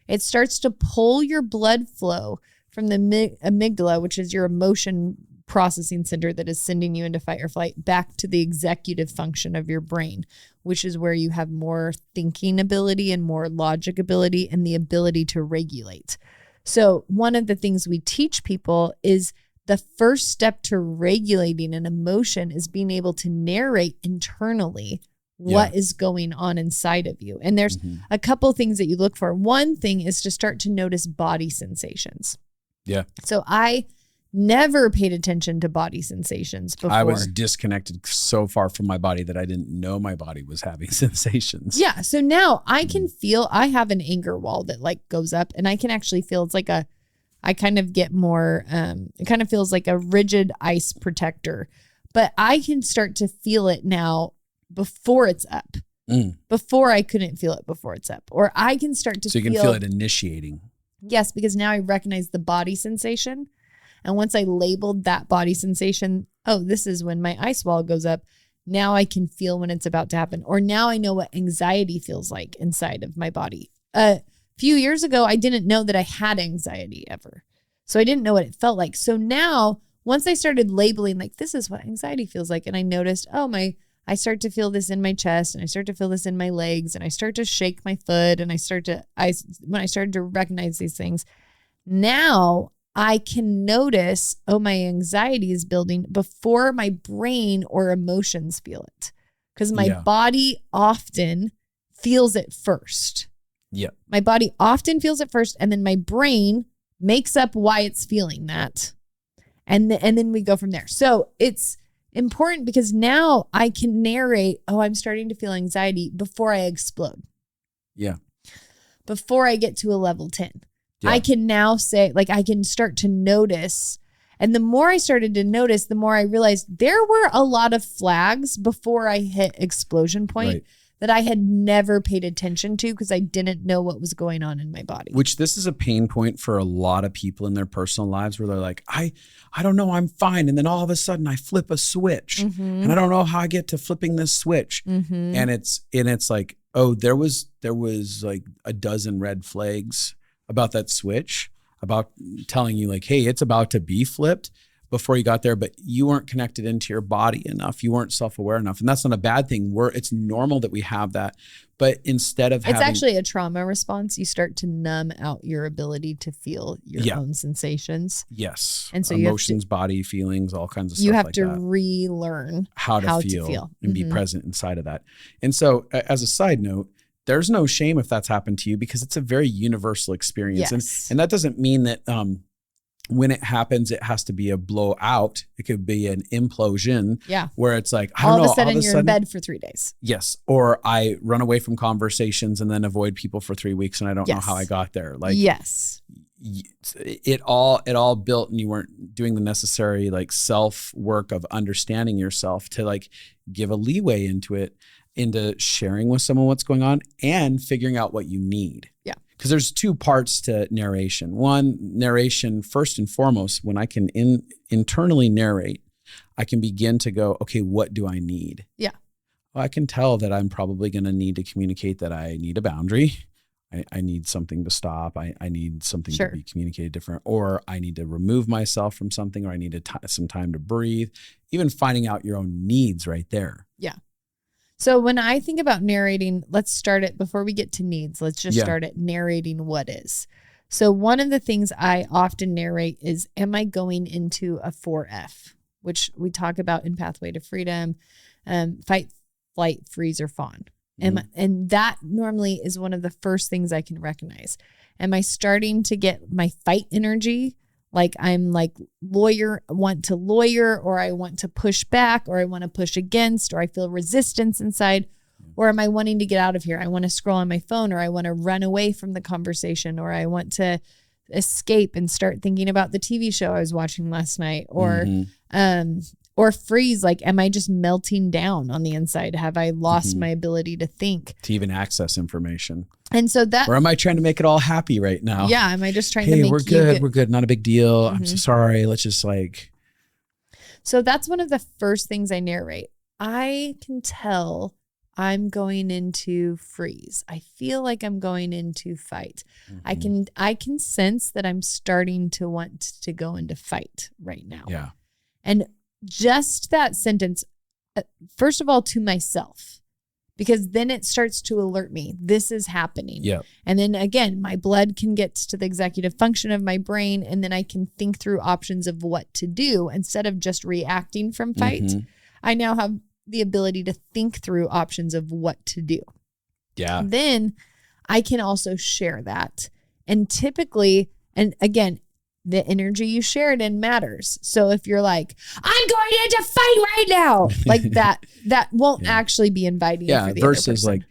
It starts to pull your blood flow from the amygdala, which is your emotion processing center that is sending you into fight or flight, back to the executive function of your brain, which is where you have more thinking ability and more logic ability and the ability to regulate. So one of the things we teach people is the first step to regulating an emotion is being able to narrate internally what is going on inside of you. And there's a couple things that you look for. One thing is to start to notice body sensations. Yeah. So I never paid attention to body sensations before. I was disconnected so far from my body that I didn't know my body was having sensations. Yeah. So now I can feel, I have an anger wall that like goes up, and I can actually feel it's like I kind of get more, it kind of feels like a rigid ice protector, but I can start to feel it now before it's up. Before I couldn't feel it before it's up. Or I can start to feel. So you can feel it initiating. Yes, because now I recognize the body sensation. And once I labeled that body sensation, oh, this is when my ice wall goes up. Now I can feel when it's about to happen. Or now I know what anxiety feels like inside of my body. A few years ago, I didn't know that I had anxiety ever. So I didn't know what it felt like. So now once I started labeling, like, this is what anxiety feels like. And I noticed, oh, I start to feel this in my chest, and I start to feel this in my legs, and I start to shake my foot, and when I started to recognize these things, now I can notice, oh, my anxiety is building before my brain or emotions feel it, because my body often feels it first. Yeah. My body often feels it first, and then my brain makes up why it's feeling that. And then we go from there. So it's important because now I can narrate, oh, I'm starting to feel anxiety before I explode. Yeah. Before I get to a level 10. Yeah. I can now say, like, I can start to notice. And the more I started to notice, the more I realized there were a lot of flags before I hit explosion point that I had never paid attention to because I didn't know what was going on in my body. Which this is a pain point for a lot of people in their personal lives where they're like, I don't know, I'm fine. And then all of a sudden I flip a switch and I don't know how I get to flipping this switch. And it's like, oh, there was like a dozen red flags about that switch, about telling you like, hey, it's about to be flipped before you got there, but you weren't connected into your body enough. You weren't self-aware enough. And that's not a bad thing. It's normal that we have that. But instead of It's actually a trauma response. You start to numb out your ability to feel your own sensations. Yes. And so emotions, body, feelings, all kinds of stuff. You have like to that. relearn how to feel and be present inside of that. And so as a side note, there's no shame if that's happened to you because it's a very universal experience. Yes. And that doesn't mean that when it happens, it has to be a blowout. It could be an implosion. Yeah. Where it's like, all of a sudden you're in bed for 3 days. Yes. Or I run away from conversations and then avoid people for 3 weeks and I don't know how I got there. Like, yes. It all built and you weren't doing the necessary like self work of understanding yourself to like give a leeway into sharing with someone what's going on and figuring out what you need. Yeah. Because there's two parts to narration. One, narration, first and foremost, when I can internally narrate, I can begin to go, okay, what do I need? Yeah. Well, I can tell that I'm probably going to need to communicate that I need a boundary. I need something to stop. I need something to be communicated different, or I need to remove myself from something, or I need some time to breathe. Even finding out your own needs right there. Yeah. So when I think about narrating, let's start it before we get to needs. Let's just start at narrating what is. So one of the things I often narrate is, am I going into a 4F, which we talk about in Pathway to Freedom, fight, flight, freeze, or fawn. And that normally is one of the first things I can recognize. Am I starting to get my fight energy? Like I'm like want to lawyer, or I want to push back, or I want to push against, or I feel resistance inside, or am I wanting to get out of here? I want to scroll on my phone, or I want to run away from the conversation, or I want to escape and start thinking about the TV show I was watching last night, or freeze. Like, am I just melting down on the inside? Have I lost my ability to think? To even access information. And so that, or am I trying to make it all happy right now? Yeah. Am I just trying to make we're good. We're good. Not a big deal. I'm so sorry. Let's just like. So that's one of the first things I narrate. I can tell I'm going into freeze. I feel like I'm going into fight. I can sense that I'm starting to want to go into fight right now. Yeah. And just that sentence, first of all, to myself, because then it starts to alert me, this is happening. Yeah. And then again, my blood can get to the executive function of my brain, and then I can think through options of what to do instead of just reacting from fight. I now have the ability to think through options of what to do. Yeah. Then I can also share that. And typically, and again, the energy you share it in matters. So if you're like, I'm going into fight right now, like that won't actually be inviting. Yeah. For the Versus other like,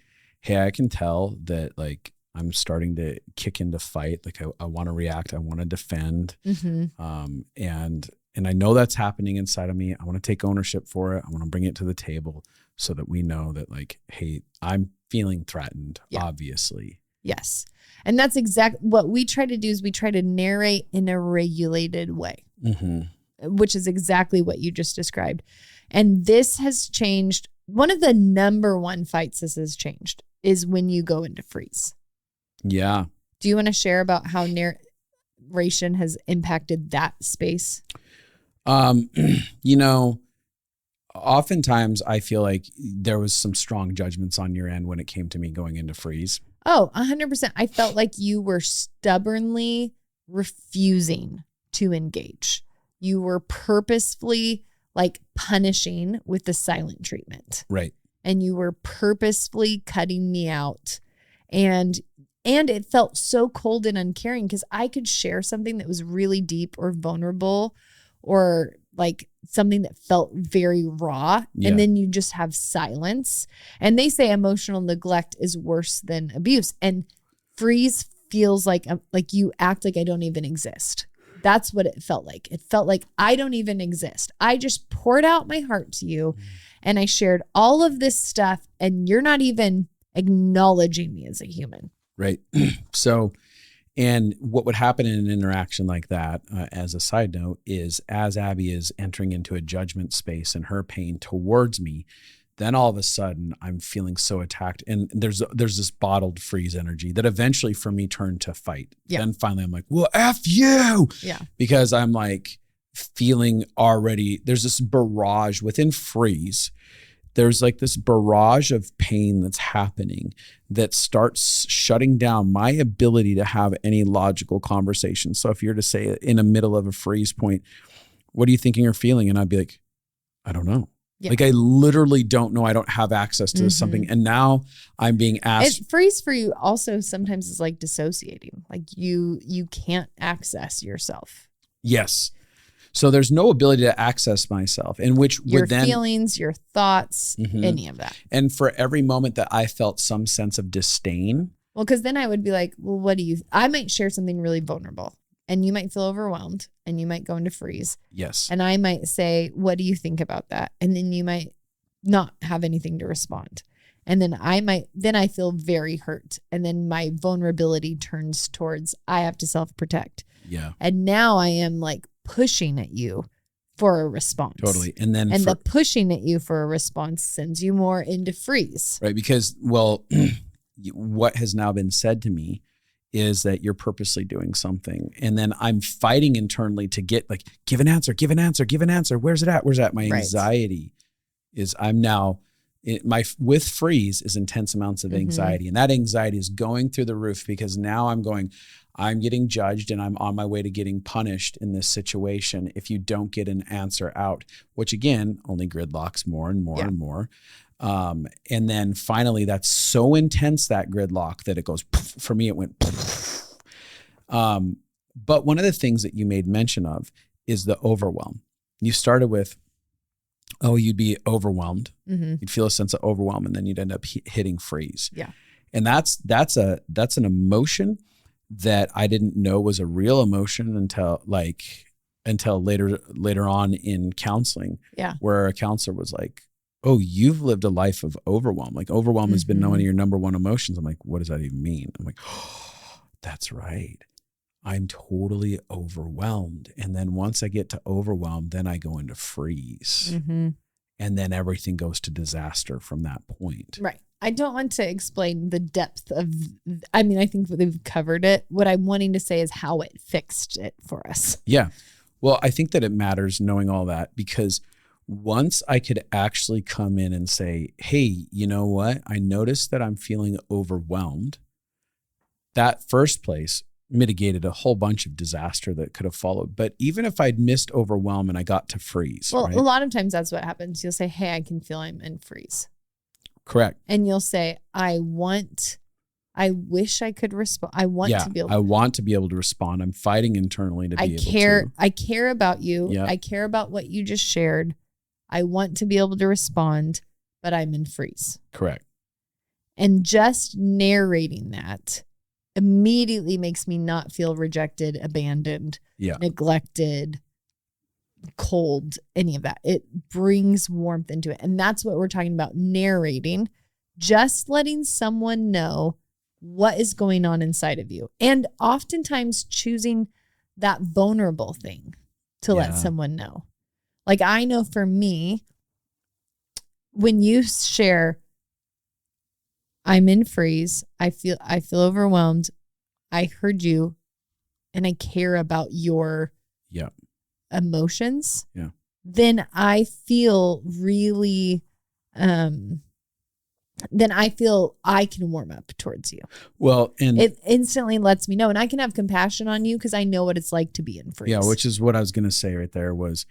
hey, I can tell that like I'm starting to kick into fight. Like I want to react. I want to defend. And I know that's happening inside of me. I want to take ownership for it. I want to bring it to the table so that we know that like, hey, I'm feeling threatened, obviously. Yes. And that's exactly what we try to do, is we try to narrate in a regulated way, which is exactly what you just described. And this has changed. One of the number one fights this has changed is when you go into freeze. Yeah. Do you want to share about how narration has impacted that space? You know, oftentimes I feel like there was some strong judgments on your end when it came to me going into freeze. Oh, 100%. I felt like you were stubbornly refusing to engage. You were purposefully like punishing with the silent treatment. Right. And you were purposefully cutting me out. And it felt so cold and uncaring, because I could share something that was really deep or vulnerable, or like something that felt very raw. Yeah. And then you just have silence. And they say emotional neglect is worse than abuse. And freeze feels like you act like I don't even exist. That's what it felt like. It felt like I don't even exist. I just poured out my heart to you and I shared all of this stuff, and you're not even acknowledging me as a human. Right. So, and what would happen in an interaction like that, as a side note, is as Abby is entering into a judgment space and her pain towards me, then all of a sudden I'm feeling so attacked. And there's this bottled freeze energy that eventually for me turned to fight. Yeah. Then finally I'm like, well, F you. Yeah. Because I'm like feeling already, there's this barrage within freeze. There's like this barrage of pain that's happening that starts shutting down my ability to have any logical conversation. So if you're to say in the middle of a freeze point, what are you thinking or feeling? And I'd be like, I don't know. Yeah. Like I literally don't know. I don't have access to something. And now I'm being asked. Freeze for you also sometimes is like dissociating. Like you can't access yourself. Yes. So there's no ability to access myself, in which your feelings, your thoughts, any of that. And for every moment that I felt some sense of disdain. Well, because then I would be like, well, I might share something really vulnerable, and you might feel overwhelmed, and you might go into freeze. Yes. And I might say, what do you think about that? And then you might not have anything to respond. And then I feel very hurt. And then my vulnerability turns towards, I have to self-protect. Yeah. And now I am like pushing at you for a response. Totally. And then the pushing at you for a response sends you more into freeze. Right. Because, well, what has now been said to me is that you're purposely doing something. And then I'm fighting internally to get like, give an answer. Where's it at? My anxiety is I'm now, with freeze is intense amounts of anxiety. And that anxiety is going through the roof, because now I'm getting judged and I'm on my way to getting punished in this situation if you don't get an answer out, which again, only gridlocks more and more and more. And then finally that's so intense, that gridlock, that it goes, for me, it went. But one of the things that you made mention of is the overwhelm. You started with, you'd be overwhelmed. You'd feel a sense of overwhelm, and then you'd end up hitting freeze. Yeah. And that's an emotion that I didn't know was a real emotion until later on in counseling. Yeah. Where a counselor was like, oh, you've lived a life of overwhelm. Like overwhelm has been one of your number one emotions. I'm like, what does that even mean? I'm like, oh, that's right. I'm totally overwhelmed. And then once I get to overwhelm, then I go into freeze. And then everything goes to disaster from that point. Right. I don't want to explain the depth of, I mean, I think they've covered it. What I'm wanting to say is how it fixed it for us. Yeah. Well, I think that it matters knowing all that, because once I could actually come in and say, hey, you know what? I noticed that I'm feeling overwhelmed. That first place mitigated a whole bunch of disaster that could have followed. But even if I'd missed overwhelm and I got to freeze. Well, right? a lot of times that's what happens. You'll say, hey, I can feel I'm in freeze. Correct. And you'll say, I wish I could respond. I want to be able to respond. I'm fighting internally to be able to. I care about you. Yep. I care about what you just shared. I want to be able to respond, but I'm in freeze. Correct. And just narrating that immediately makes me not feel rejected, abandoned, neglected, cold, any of that. It brings warmth into it. And that's what we're talking about, narrating, just letting someone know what is going on inside of you. And oftentimes choosing that vulnerable thing to let someone know. Like, I know for me, when you share, I'm in freeze, I feel overwhelmed, I heard you, and I care about your emotions, then I feel really, then I feel I can warm up towards you. Well, and it instantly lets me know, and I can have compassion on you because I know what it's like to be in freeze. Yeah, which is what I was going to say right there was,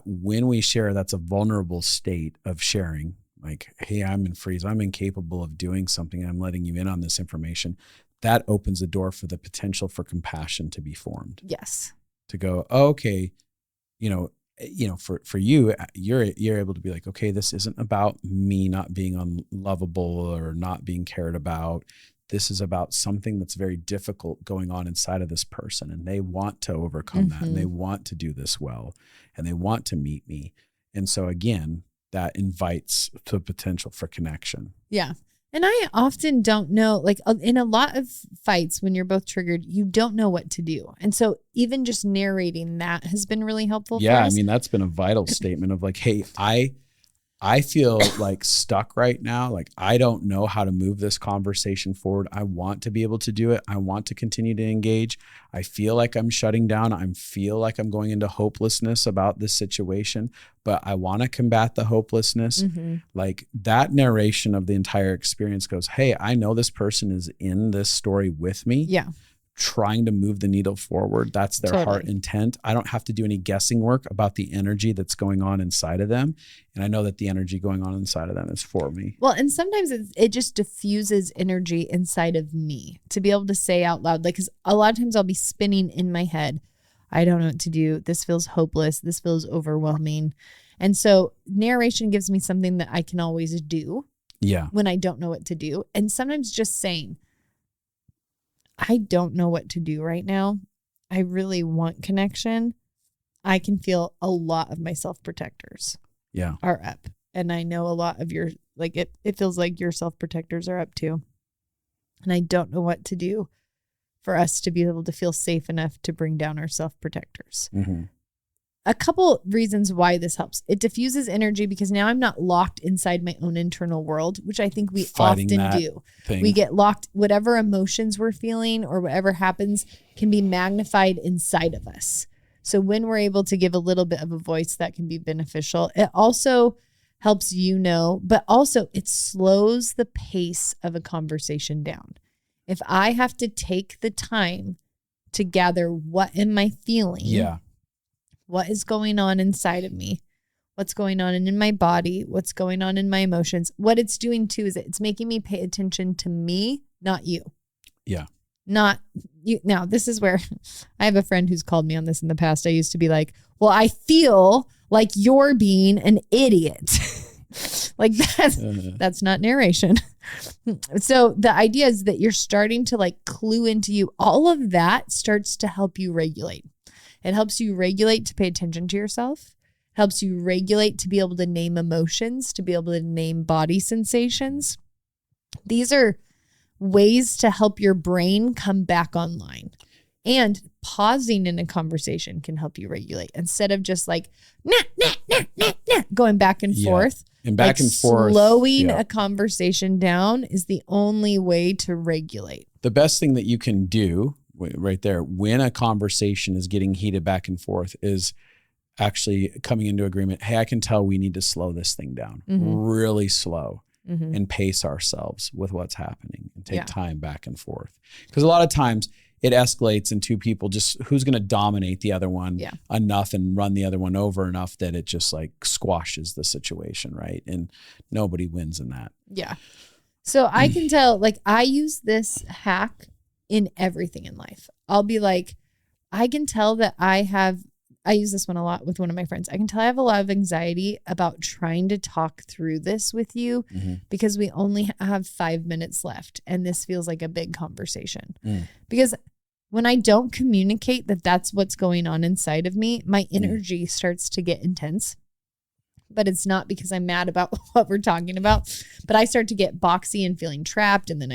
when we share, that's a vulnerable state of sharing. Like, hey, I'm in freeze. I'm incapable of doing something. I'm letting you in on this information. That opens the door for the potential for compassion to be formed. Yes. To go, oh, okay, for you, you're able to be like, okay, this isn't about me not being unlovable or not being cared about. This is about something that's very difficult going on inside of this person, and they want to overcome that, and they want to do this well, and they want to meet me. And so again, that invites the potential for connection. Yeah. And I often don't know, like in a lot of fights when you're both triggered, you don't know what to do. And so even just narrating that has been really helpful for us. I mean, that's been a vital statement of like, hey, I feel like stuck right now. Like, I don't know how to move this conversation forward. I want to be able to do it. I want to continue to engage. I feel like I'm shutting down. I feel like I'm going into hopelessness about this situation, but I want to combat the hopelessness. Like, that narration of the entire experience goes, hey, I know this person is in this story with me. Trying to move the needle forward. That's their heart intent. I don't have to do any guessing work about the energy that's going on inside of them. And I know that the energy going on inside of them is for me. Well, and sometimes it just diffuses energy inside of me to be able to say out loud. Like, 'cause a lot of times I'll be spinning in my head. I don't know what to do. This feels hopeless. This feels overwhelming. And so narration gives me something that I can always do when I don't know what to do. And sometimes just saying, I don't know what to do right now. I really want connection. I can feel a lot of my self-protectors are up. And I know a lot of your, like, it feels like your self-protectors are up too. And I don't know what to do for us to be able to feel safe enough to bring down our self-protectors. A couple reasons why this helps. It diffuses energy because now I'm not locked inside my own internal world, which I think we often do. We get locked. Whatever emotions we're feeling or whatever happens can be magnified inside of us. So when we're able to give a little bit of a voice, that can be beneficial. It also helps but also it slows the pace of a conversation down. If I have to take the time to gather what am I feeling, what is going on inside of me, what's going on in my body, what's going on in my emotions, what it's doing too is it's making me pay attention to me, not you. Not you. Now, this is where I have a friend who's called me on this in the past. I used to be like, well, I feel like you're being an idiot. Like that's not narration. So the idea is that you're starting to like clue into you. All of that starts to help you regulate. It helps you regulate to pay attention to yourself. Helps you regulate to be able to name emotions, to be able to name body sensations. These are ways to help your brain come back online. And pausing in a conversation can help you regulate instead of just like, nah, nah, nah, nah, going back and forth. And back and forth. Slowing a conversation down is the only way to regulate. The best thing that you can do right there when a conversation is getting heated back and forth is actually coming into agreement. Hey, I can tell we need to slow this thing down, really slow, and pace ourselves with what's happening and take time back and forth. Because a lot of times it escalates and two people just, who's going to dominate the other one enough and run the other one over enough that it just like squashes the situation, right? And nobody wins in that. Yeah. So I can tell, like, I use this hack in everything in life. I'll be like, I can tell that I use this one a lot with one of my friends. I can tell I have a lot of anxiety about trying to talk through this with you because we only have 5 minutes left and this feels like a big conversation. Because when I don't communicate that that's what's going on inside of me, my energy starts to get intense. But it's not because I'm mad about what we're talking about, but I start to get boxy and feeling trapped. And then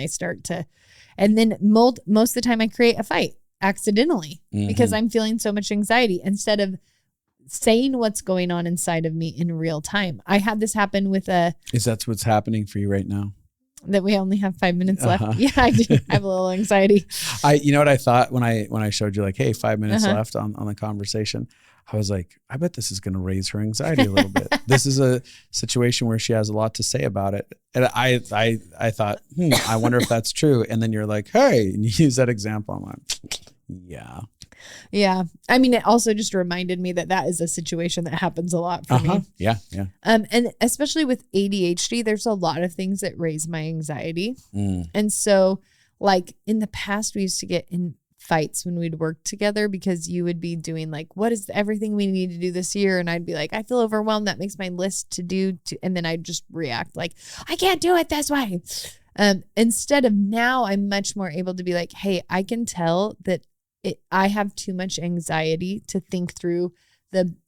and then most of the time I create a fight accidentally because I'm feeling so much anxiety instead of saying what's going on inside of me in real time. I had this happen with Is that what's happening for you right now? That we only have 5 minutes left. Yeah, I do. I have a little anxiety. You know what I thought when I showed you like, hey, 5 minutes left on the conversation? I was like, I bet this is going to raise her anxiety a little bit. This is a situation where she has a lot to say about it. And I thought, I wonder if that's true. And then you're like, hey, and you use that example. I'm like, yeah. Yeah. I mean, it also just reminded me that is a situation that happens a lot for me. Yeah. Yeah. And especially with ADHD, there's a lot of things that raise my anxiety. And so like in the past, we used to get in fights when we'd work together because you would be doing like, what is everything we need to do this year? And I'd be like, I feel overwhelmed. That makes my list to do. And then I'd just react like, I can't do it this way. Instead of now, I'm much more able to be like, hey, I can tell that I have too much anxiety to think through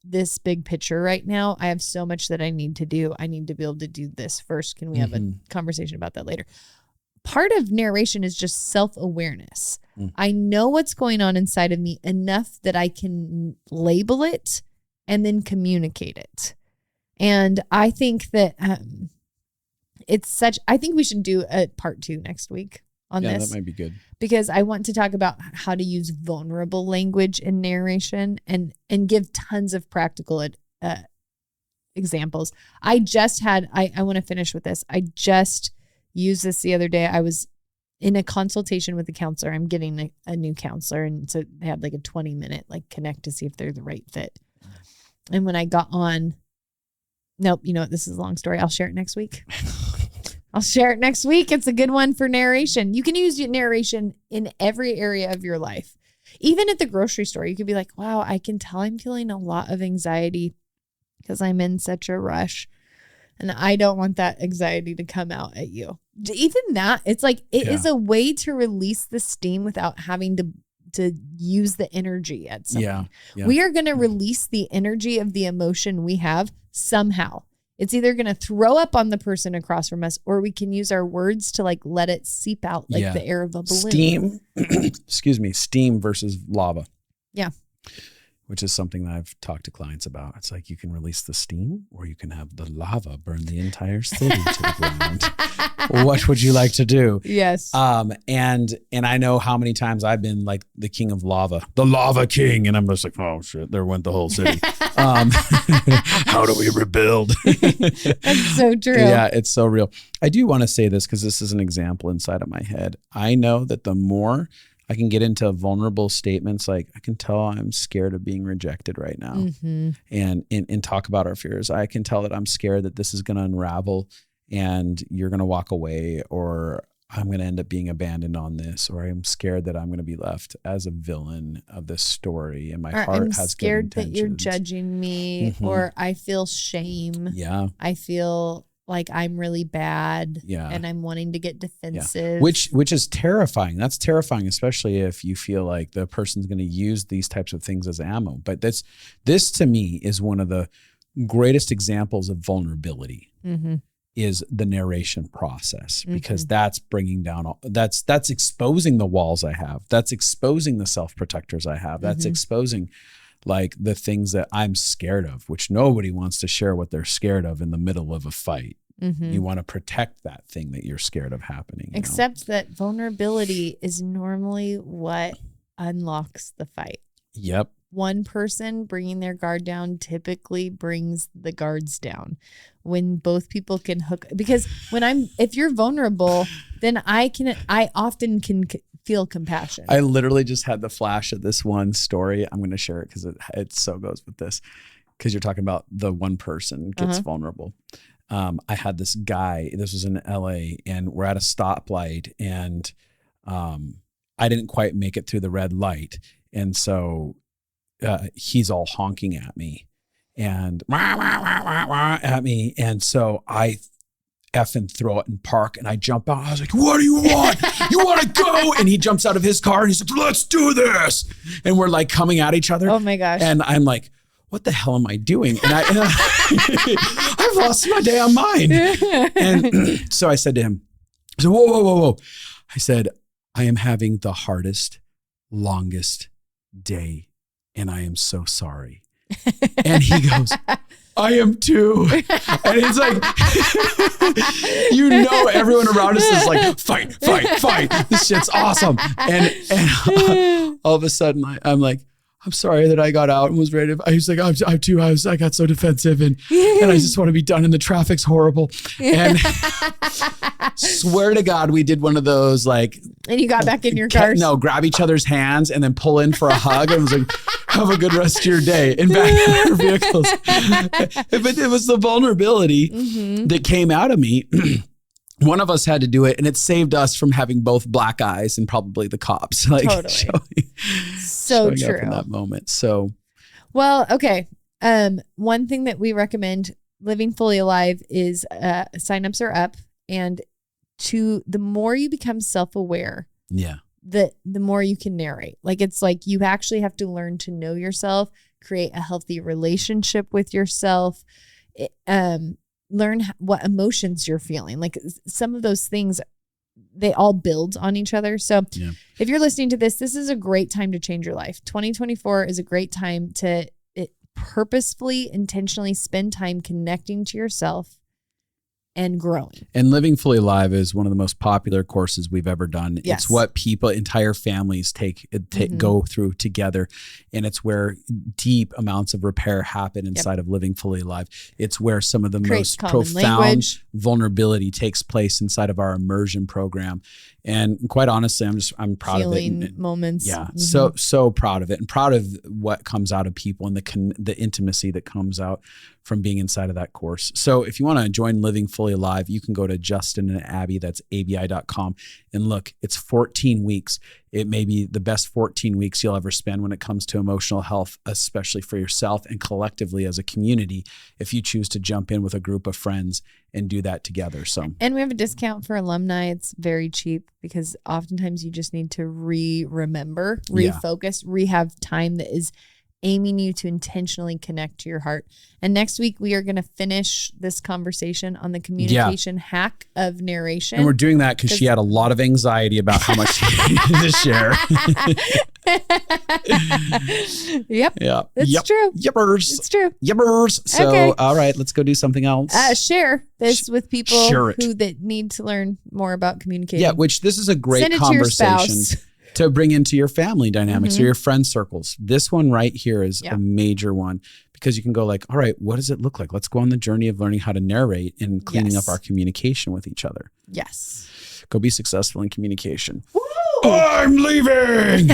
this big picture right now. I have so much that I need to do. I need to be able to do this first. Can we have a conversation about that later? Part of narration is just self-awareness. I know what's going on inside of me enough that I can label it and then communicate it. And I think that I think we should do a part 2 next week on this. Yeah, that might be good. Because I want to talk about how to use vulnerable language in narration and give tons of practical examples. I want to finish with this. I just used this the other day. I was in a consultation with a counselor. I'm getting a new counselor. And so they had like a 20-minute like connect to see if they're the right fit. And when I got on, nope, you know what? This is a long story. I'll share it next week. It's a good one for narration. You can use narration in every area of your life. Even at the grocery store, you could be like, wow, I can tell I'm feeling a lot of anxiety because I'm in such a rush. And I don't want that anxiety to come out at you. Even that, it's like, it is a way to release the steam without having to use the energy at something. Yeah. We are going to release the energy of the emotion we have somehow. It's either going to throw up on the person across from us, or we can use our words to like let it seep out like the air of a balloon. Steam versus lava. Yeah. Which is something that I've talked to clients about. It's like you can release the steam or you can have the lava burn the entire city to the ground. What would you like to do? Yes. And I know how many times I've been like the king of lava, the lava king. And I'm just like, oh shit, there went the whole city. How do we rebuild? That's so true. Yeah, it's so real. I do want to say this because this is an example inside of my head. I know that the more I can get into vulnerable statements like, I can tell I'm scared of being rejected right now, and talk about our fears. I can tell that I'm scared that this is going to unravel and you're going to walk away, or I'm going to end up being abandoned on this, or I'm scared that I'm going to be left as a villain of this story, and my heart I'm has scared good that you're judging me, or I feel shame. Yeah. I feel like I'm really bad, and I'm wanting to get defensive. Which is terrifying. That's terrifying, especially if you feel like the person's going to use these types of things as ammo. But this to me is one of the greatest examples of vulnerability. Is the narration process, because that's bringing down that's exposing the walls I have. That's exposing the self-protectors I have. That's exposing like the things that I'm scared of, which nobody wants to share what they're scared of in the middle of a fight. You want to protect that thing that you're scared of happening. Except that vulnerability is normally what unlocks the fight. Yep. One person bringing their guard down typically brings the guards down. When both people can hook, because if you're vulnerable, then I often can feel compassion. I literally just had the flash of this one story. I'm going to share it because it so goes with this, because you're talking about the one person gets vulnerable. I had this guy, this was in LA, and we're at a stoplight, and I didn't quite make it through the red light. And so he's all honking at me and at me. And so I effing throw it and park, and I jump out. I was like, what do you want? You want to go? And he jumps out of his car and he's like, let's do this. And we're like coming at each other. Oh my gosh. And I'm like, what the hell am I doing? And I've lost my damn mind. And so I said to him, I said, whoa. I said, I am having the hardest, longest day, and I am so sorry. And he goes, I am too. And it's like, everyone around us is like, fight. This shit's awesome. And all of a sudden I'm like, I'm sorry that I got out and was ready to, I was like, I'm too, I got so defensive and I just want to be done, and the traffic's horrible. And swear to God, we did one of those like. And you got back in your car. No, grab each other's hands and then pull in for a hug and was like, have a good rest of your day, and back in our vehicles. But it was the vulnerability that came out of me. One of us had to do it, and it saved us from having both black eyes and probably the cops. Like, totally. Showing up in that moment. So, well, okay. One thing that we recommend living fully alive is signups are up, and the more you become self-aware, the more you can narrate. Like, it's like you actually have to learn to know yourself, create a healthy relationship with yourself, learn what emotions you're feeling. Like, some of those things, they all build on each other. So if you're listening to this is a great time to change your life. 2024 is a great time to purposefully, intentionally spend time connecting to yourself and growing. And Living Fully Alive is one of the most popular courses we've ever done. Yes. It's what entire families go through together. And it's where deep amounts of repair happen inside of Living Fully Alive. It's where some of the most profound vulnerability takes place inside of our immersion program. And quite honestly, I'm proud of it. Moments. Yeah. So proud of it, and proud of what comes out of people and the intimacy that comes out from being inside of that course. So if you want to join Living Fully Alive, you can go to Justin and Abi, that's abi.com, and look, it's 14 weeks. It may be the best 14 weeks you'll ever spend when it comes to emotional health, especially for yourself and collectively as a community, if you choose to jump in with a group of friends and do that together. So, and we have a discount for alumni. It's very cheap because oftentimes you just need to remember, refocus, have time that is aiming you to intentionally connect to your heart. And next week, we are going to finish this conversation on the communication hack of narration. And we're doing that because she had a lot of anxiety about how much she needed to share. Yep. Yeah. It's true. Yippers. It's true. Yippers. So, okay. All right, let's go do something else. Share this with people that need to learn more about communicating. Yeah, which this is a great conversation to bring into your family dynamics or your friend circles. This one right here is a major one, because you can go like, all right, what does it look like? Let's go on the journey of learning how to narrate and cleaning up our communication with each other. Yes. Go be successful in communication. Woo! I'm leaving.